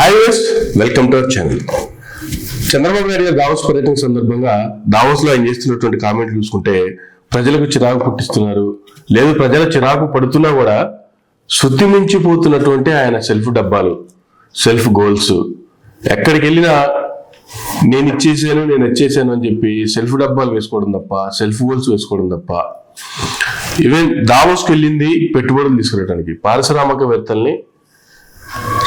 Hi west, welcome to our channel. Chandrababu Naidu గారు Davos పర్యటన సందర్భంగా దావోస్ లో ఆయన చేస్తున్నటువంటి కామెంట్లు చూసుకుంటే ప్రజలకు చిరాకు పుట్టిస్తున్నారు. లేదు, ప్రజల చిరాకు పడుతున్నా కూడా శృతి మించిపోతున్నటువంటి ఆయన సెల్ఫ్ డబ్బాలు, సెల్ఫ్ గోల్స్, ఎక్కడికి వెళ్ళినా నేను వచ్చేసాను అని చెప్పి సెల్ఫ్ డబ్బాలు వేసుకోవడం తప్ప, సెల్ఫ్ గోల్స్ వేసుకోవడం తప్ప. ఈవెన్ దావోస్కి వెళ్ళింది పెట్టుబడులు తీసుకురావడానికి, పారిశ్రామికవేత్తల్ని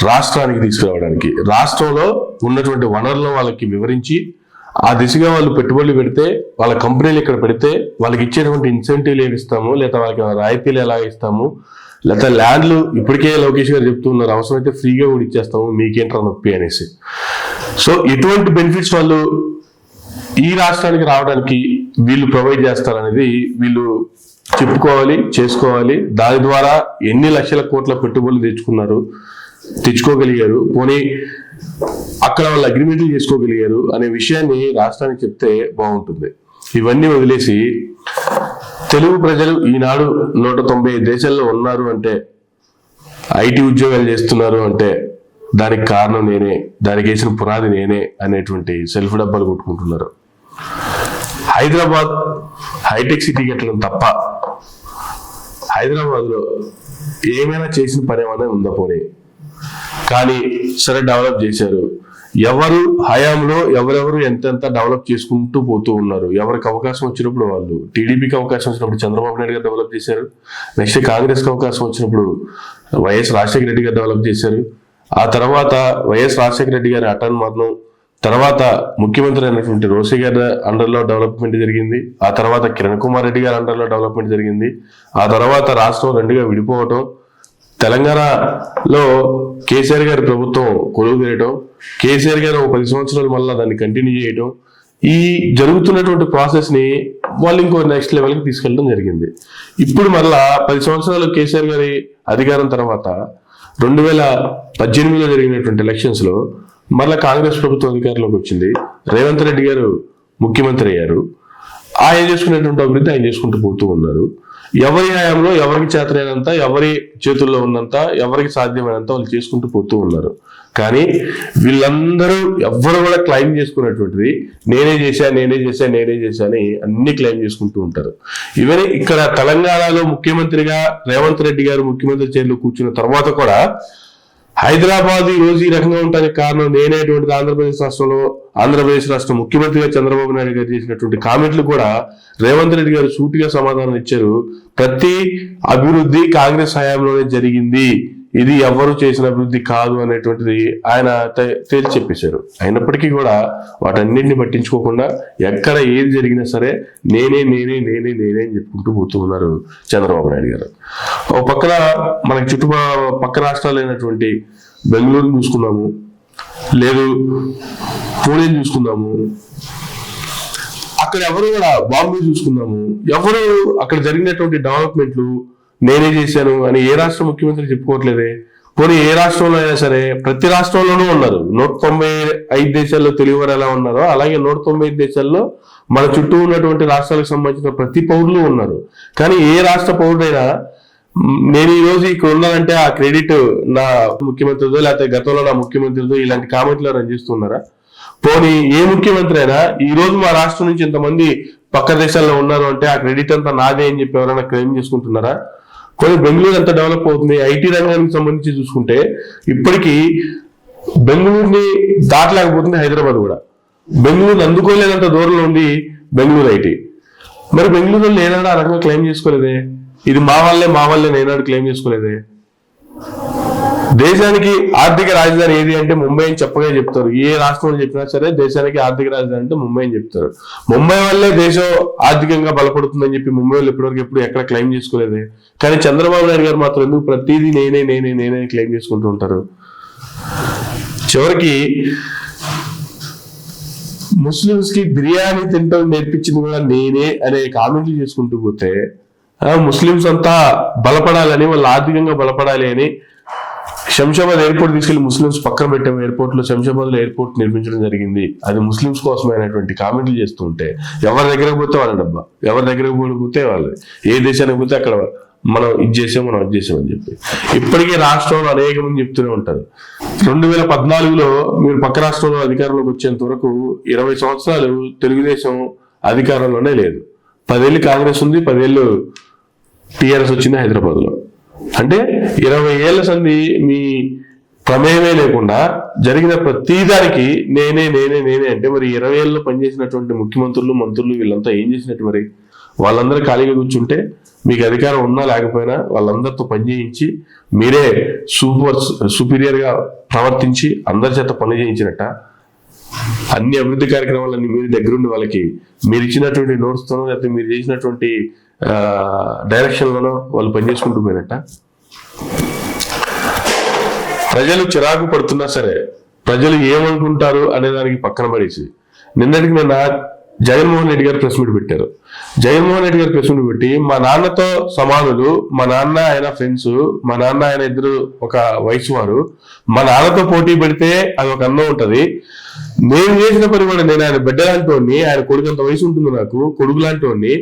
రాష్ట్రానికి తీసుకురావడానికి, రాష్ట్రంలో ఉన్నటువంటి వనరులను వాళ్ళకి వివరించి ఆ దిశగా వాళ్ళు పెట్టుబడులు పెడితే, వాళ్ళ కంపెనీలు ఇక్కడ పెడితే వాళ్ళకి ఇచ్చేటువంటి ఇన్సెంటివ్లు ఏమి ఇస్తాము, లేదా వాళ్ళకి రాయితీలు ఎలా ఇస్తాము, లేదా ల్యాండ్లు ఇప్పటికే లోకేష్ గారు చెప్తున్నారు అవసరమైతే ఫ్రీగా కూడా ఇచ్చేస్తాము, మీకేంట్రా నొప్పి అనేసి. సో ఇటువంటి బెనిఫిట్స్ వాళ్ళు ఈ రాష్ట్రానికి రావడానికి వీళ్ళు ప్రొవైడ్ చేస్తారనేది వీళ్ళు చెప్పుకోవాలి, చేసుకోవాలి. దాని ద్వారా ఎన్ని లక్షల కోట్ల పెట్టుబడులు తెచ్చుకోగలిగారు, పోనీ అక్కడ వాళ్ళు అగ్రిమెంట్లు చేసుకోగలిగారు అనే విషయాన్ని రాష్ట్రానికి చెప్తే బాగుంటుంది. ఇవన్నీ వదిలేసి తెలుగు ప్రజలు ఈనాడు 190 దేశాల్లో ఉన్నారు అంటే, ఐటీ ఉద్యోగాలు చేస్తున్నారు అంటే దానికి కారణం నేనే, దానికి వేసిన పునాది నేనే అనేటువంటి సెల్ఫ్ డబ్బాలు కొట్టుకుంటున్నారు. హైదరాబాద్ హైటెక్ సిటీ కట్టడం తప్ప హైదరాబాద్లో ఏమైనా చేసిన పని ఏమైనా ఉందా? పోనీ కానీ సరే, డెవలప్ చేశారు. ఎవరు హయాంలో ఎవరెవరు ఎంతెంత డెవలప్ చేసుకుంటూ పోతూ ఉన్నారు. ఎవరికి అవకాశం వచ్చినప్పుడు వాళ్ళు, టీడీపీకి అవకాశం వచ్చినప్పుడు చంద్రబాబు నాయుడు గారు డెవలప్ చేశారు. నెక్స్ట్ కాంగ్రెస్కి అవకాశం వచ్చినప్పుడు వైఎస్ రాజశేఖర రెడ్డి గారు డెవలప్ చేశారు. ఆ తర్వాత వైఎస్ రాజశేఖర రెడ్డి గారి అటన్ మరణం తర్వాత ముఖ్యమంత్రి అయినటువంటి రోసే గారి అండర్లో డెవలప్మెంట్ జరిగింది. ఆ తర్వాత కిరణ్ కుమార్ రెడ్డి గారి అండర్లో డెవలప్మెంట్ జరిగింది. ఆ తర్వాత రాష్ట్రం రెండుగా విడిపోవటం, తెలంగాణలో కేసీఆర్ గారి ప్రభుత్వం కొలువు తీయటం, కేసీఆర్ గారు 10 సంవత్సరాలు మళ్ళీ దాన్ని కంటిన్యూ చేయటం, ఈ జరుగుతున్నటువంటి ప్రాసెస్ ని వాళ్ళు ఇంకో నెక్స్ట్ లెవెల్కి తీసుకెళ్ళడం జరిగింది. ఇప్పుడు మళ్ళా 10 సంవత్సరాలు కేసీఆర్ గారి అధికారం తర్వాత 2018లో జరిగినటువంటి ఎలక్షన్స్ లో మళ్ళా కాంగ్రెస్ ప్రభుత్వం అధికారంలోకి వచ్చింది. రేవంత్ రెడ్డి గారు ముఖ్యమంత్రి అయ్యారు. ఆయన చేసుకునేటువంటి అభివృద్ధి ఆయన చేసుకుంటూ పోతూ ఉన్నారు. ఎవరి హయాంలో ఎవరికి చేతనైనంత, ఎవరి చేతుల్లో ఉన్నంత, ఎవరికి సాధ్యమైనంత వాళ్ళు చేసుకుంటూ పోతూ ఉన్నారు. కానీ వీళ్ళందరూ ఎవ్వరు కూడా క్లెయిమ్ చేసుకున్నటువంటిది నేనే చేశా అని అన్ని క్లెయిమ్ చేసుకుంటూ ఉంటారు. ఈవెన్ ఇక్కడ తెలంగాణలో ముఖ్యమంత్రిగా రేవంత్ రెడ్డి గారు ముఖ్యమంత్రి చైర్లో కూర్చున్న తర్వాత కూడా హైదరాబాద్ ఈ రోజు ఈ రకంగా ఉండడానికి కారణం నేనేటువంటిది ఆంధ్రప్రదేశ్ రాష్ట్ర ముఖ్యమంత్రిగా చంద్రబాబు నాయుడు గారు చేసినటువంటి కామెంట్లు కూడా రేవంత్ రెడ్డి గారు సూటిగా సమాధానం ఇచ్చారు. ప్రతి అభివృద్ధి కాంగ్రెస్ హయాంలోనే జరిగింది, ఇది ఎవరు చేసిన అభివృద్ధి కాదు అనేటువంటిది ఆయన తేల్చి చెప్పేశారు. అయినప్పటికీ కూడా వాటన్నింటిని పట్టించుకోకుండా ఎక్కడ ఏది జరిగినా సరే నేనే అని చెప్పుకుంటూ పోతూ ఉన్నారు చంద్రబాబు నాయుడు గారు. ఒక పక్కన మనకి పక్క రాష్ట్రాలు అయినటువంటి బెంగళూరు చూసుకున్నాము, లేదు పూణే చూసుకున్నాము, అక్కడ ఎవరు కూడా బాంబే చూసుకున్నాము, ఎవరు అక్కడ జరిగినటువంటి డెవలప్మెంట్లు నేనే చేశాను అని ఏ రాష్ట్ర ముఖ్యమంత్రి చెప్పుకోవట్లేదే. పోనీ ఏ రాష్ట్రంలో అయినా సరే ప్రతి రాష్ట్రంలోనూ ఉన్నారు. 195 దేశాల్లో తెలుగు వారు ఎలా ఉన్నారో అలాగే 195 దేశాల్లో మన చుట్టూ ఉన్నటువంటి రాష్ట్రాలకు సంబంధించిన ప్రతి పౌరులు ఉన్నారు. కానీ ఏ రాష్ట్ర పౌరుడైనా నేను ఈ రోజు ఇక్కడ ఉన్నానంటే ఆ క్రెడిట్ నా ముఖ్యమంత్రితో, లేకపోతే గతంలో నా ముఖ్యమంత్రితో ఇలాంటి కామెంట్లు రంజిస్తున్నారా? పోనీ ఏ ముఖ్యమంత్రి అయినా ఈ రోజు మా రాష్ట్రం నుంచి ఇంతమంది పక్క దేశాల్లో ఉన్నారు అంటే ఆ క్రెడిట్ అంతా నాదే అని చెప్పి ఎవరైనా క్లెయిమ్ చేసుకుంటున్నారా? కొన్ని బెంగళూరు ఎంత డెవలప్ అవుతుంది, ఐటీ రంగానికి సంబంధించి చూసుకుంటే ఇప్పటికీ బెంగళూరుని దాటలేకపోతుంది హైదరాబాద్ కూడా. బెంగళూరు అందుకోలేనంత దూరంలో ఉంది బెంగళూరు ఐటీ. మరి బెంగళూరులో ఏనాడు ఆ రకంగా క్లెయిమ్ చేసుకోలేదే, ఇది మా వల్లే నేనాడు క్లెయిమ్ చేసుకోలేదే. దేశానికి ఆర్థిక రాజధాని ఏది అంటే ముంబై అని చెప్పగా చెప్తారు. ఏ రాష్ట్రంలో చెప్పినా సరే దేశానికి ఆర్థిక రాజధాని అంటే ముంబై అని చెప్తారు. ముంబై వల్లే దేశం ఆర్థికంగా బలపడుతుందని చెప్పి ముంబై వాళ్ళు ఎప్పుడు ఎక్కడ క్లెయిమ్ చేసుకోలేదే. కానీ చంద్రబాబు నాయుడు గారు మాత్రం ఎందుకు ప్రతిదీ నేనే క్లెయిమ్ చేసుకుంటూ ఉంటారు. చివరికి ముస్లిమ్స్ కి బిర్యానీ తింటాం నేర్పించింది కూడా నేనే అనే కామెంట్లు చేసుకుంటూ పోతే, ముస్లిమ్స్ అంతా బలపడాలని, వాళ్ళు ఆర్థికంగా బలపడాలి అని శంషాబాద్ ఎయిర్పోర్ట్ తీసుకెళ్లి ముస్లిమ్స్ పక్కన పెట్టాము. ఎయిర్పోర్ట్ లో శంషాబాద్ లో ఎయిర్పోర్ట్ నిర్మించడం జరిగింది, అది ముస్లిమ్స్ కోసమైనటువంటి కామెంట్లు చేస్తూ ఉంటే ఎవరి దగ్గరకు పోతే వాళ్ళ డబ్బా, ఎవరి దగ్గరకు పోతే వాళ్ళు, ఏ దేశానికి పోతే అక్కడ మనం ఇది చేసామని చెప్పి ఇప్పటికీ రాష్ట్రంలో అనేక మంది చెప్తూనే ఉంటారు. 2014లో మీరు పక్క రాష్ట్రంలో అధికారంలోకి వచ్చేంత వరకు 20 సంవత్సరాలు తెలుగుదేశం అధికారంలోనే లేదు. 10 ఏళ్ళు కాంగ్రెస్ ఉంది, 10 ఏళ్ళు టీఆర్ఎస్ వచ్చింది హైదరాబాద్ లో. అంటే 20 ఏళ్ల సంది మీ ప్రమేయమే లేకుండా జరిగిన ప్రతిదానికి నేనే అంటే మరి 20 ఏళ్ళలో పనిచేసినటువంటి ముఖ్యమంత్రులు, మంత్రులు వీళ్ళంతా ఏం చేసినట్టు? మరి వాళ్ళందరూ ఖాళీగా కూర్చుంటే మీకు అధికారం ఉన్నా లేకపోయినా వాళ్ళందరితో పనిచేయించి మీరే సుపీరియర్ గా ప్రవర్తించి అందరి చేత పని చేయించినట్ట? అన్ని అభివృద్ధి కార్యక్రమాలన్నీ మీరు దగ్గరుండి వాళ్ళకి మీరు ఇచ్చినటువంటి నోట్స్తోనో లేకపోతే మీరు చేసినటువంటి డైరెక్షన్లోనో వాళ్ళు పనిచేసుకుంటూ పోయినట్ట? ప్రజలు చిరాకు పడుతున్నా సరే ప్రజలు ఏమనుకుంటారు అనే దానికి పక్కన పడేసి నిన్నటికి నిన్న జగన్మోహన్ రెడ్డి గారు ప్రెస్ మీట్ పెట్టారు. జగన్మోహన్ రెడ్డి గారు ప్రెస్ మీట్ పెట్టి మా నాన్నతో సమానులు, మా నాన్న ఆయన ఫ్రెండ్స్, మా నాన్న ఆయన ఇద్దరు ఒక వయసు వారు, మా నాన్నతో పోటీ పెడితే అది ఒక అందం ఉంటది. నేను చేసిన పని కూడా నేను ఆయన బిడ్డ లాంటి వాడిని, ఆయన కొడుకంత వయసు ఉంటుంది నాకు, కొడుకు లాంటి వాడిని,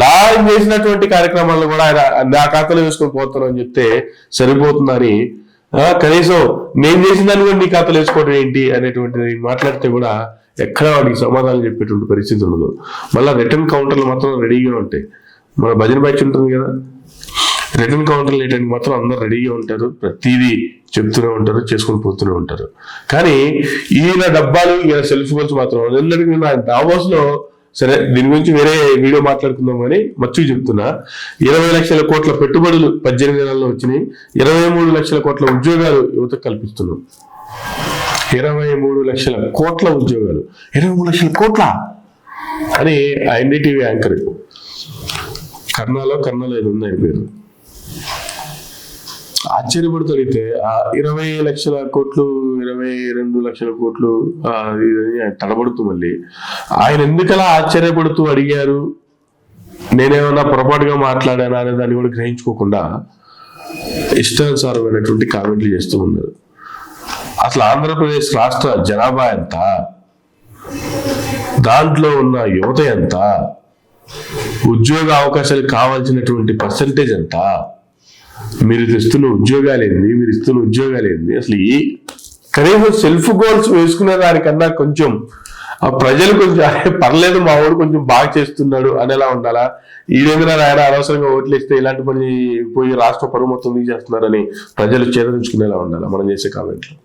నా చేసినటువంటి కార్యక్రమాలను కూడా ఆయన నా ఖాతాలో వేసుకొని పోతాను అని చెప్తే సరిపోతుందని కనీసం నేను చేసిన దాన్ని కూడా నీ ఖాతాలో వేసుకోవడం ఏంటి అనేటువంటిది మాట్లాడితే కూడా ఎక్కడ వాడికి సమాధానం చెప్పేటువంటి పరిస్థితి ఉండదు. మళ్ళీ రిటర్న్ కౌంటర్లు మాత్రం రెడీగా ఉంటాయి. మన భజన బ్యాచ్ ఉంటుంది కదా, రిటర్న్ కౌంటర్లు వేయడానికి మాత్రం అందరూ రెడీగా ఉంటారు, ప్రతిదీ చెప్తూనే ఉంటారు, చేసుకుని పోతూనే ఉంటారు. కానీ ఈయన డబ్బాలు, ఈయన సెల్ఫ్ గోల్స్ మాత్రం నిన్నటికి నిన్న దావోస్ లో, సరే దీని గురించి వేరే వీడియో మాట్లాడుకుందాం కానీ మచ్చుకు చెప్తున్నా, 20 లక్షల కోట్ల పెట్టుబడులు 18 నెలల్లో వచ్చినాయి, 23 లక్షల కోట్ల ఉద్యోగాలు యువతకు కల్పిస్తున్నాం. 23 లక్షల కోట్ల ఉద్యోగాలు, 23 లక్షల కోట్ల అని ఎన్డీటీవీ యాంకర్ కర్ణాలో ఏదో ఉంది ఆయన పేరు, ఆశ్చర్యపడుతూ అడిగితే 20 లక్షల కోట్లు 22 లక్షల కోట్లు తడబడుతూ మళ్ళీ ఆయన ఎందుకలా ఆశ్చర్యపడుతూ అడిగారు, నేనేమన్నా పొరపాటుగా మాట్లాడానా అనే దాన్ని కూడా గ్రహించుకోకుండా ఇష్టానుసారమైనటువంటి కామెంట్లు చేస్తూ ఉన్నారు. అసలు ఆంధ్రప్రదేశ్ రాష్ట్ర జనాభా ఎంత, దాంట్లో ఉన్న యువత ఎంత, ఉద్యోగ అవకాశాలు కావాల్సినటువంటి పర్సంటేజ్ ఎంత, మీరు ఇస్తున్న ఉద్యోగాలు ఏంది, అసలు కనీసం సెల్ఫ్ గోల్స్ వేసుకునే దానికన్నా కొంచెం ప్రజలు కొంచెం పర్లేదు మా వాడు కొంచెం బాగా చేస్తున్నాడు అనేలా ఉండాలా? ఈడేంద్ర ఆయన అనవసరంగా ఓట్లేస్తే ఇలాంటి పని పోయి రాష్ట్ర పరువు మొత్తం తీసేస్తున్నారని ప్రజలు చేదరించుకునేలా ఉండాలా మనం చేసే కామెంట్లు.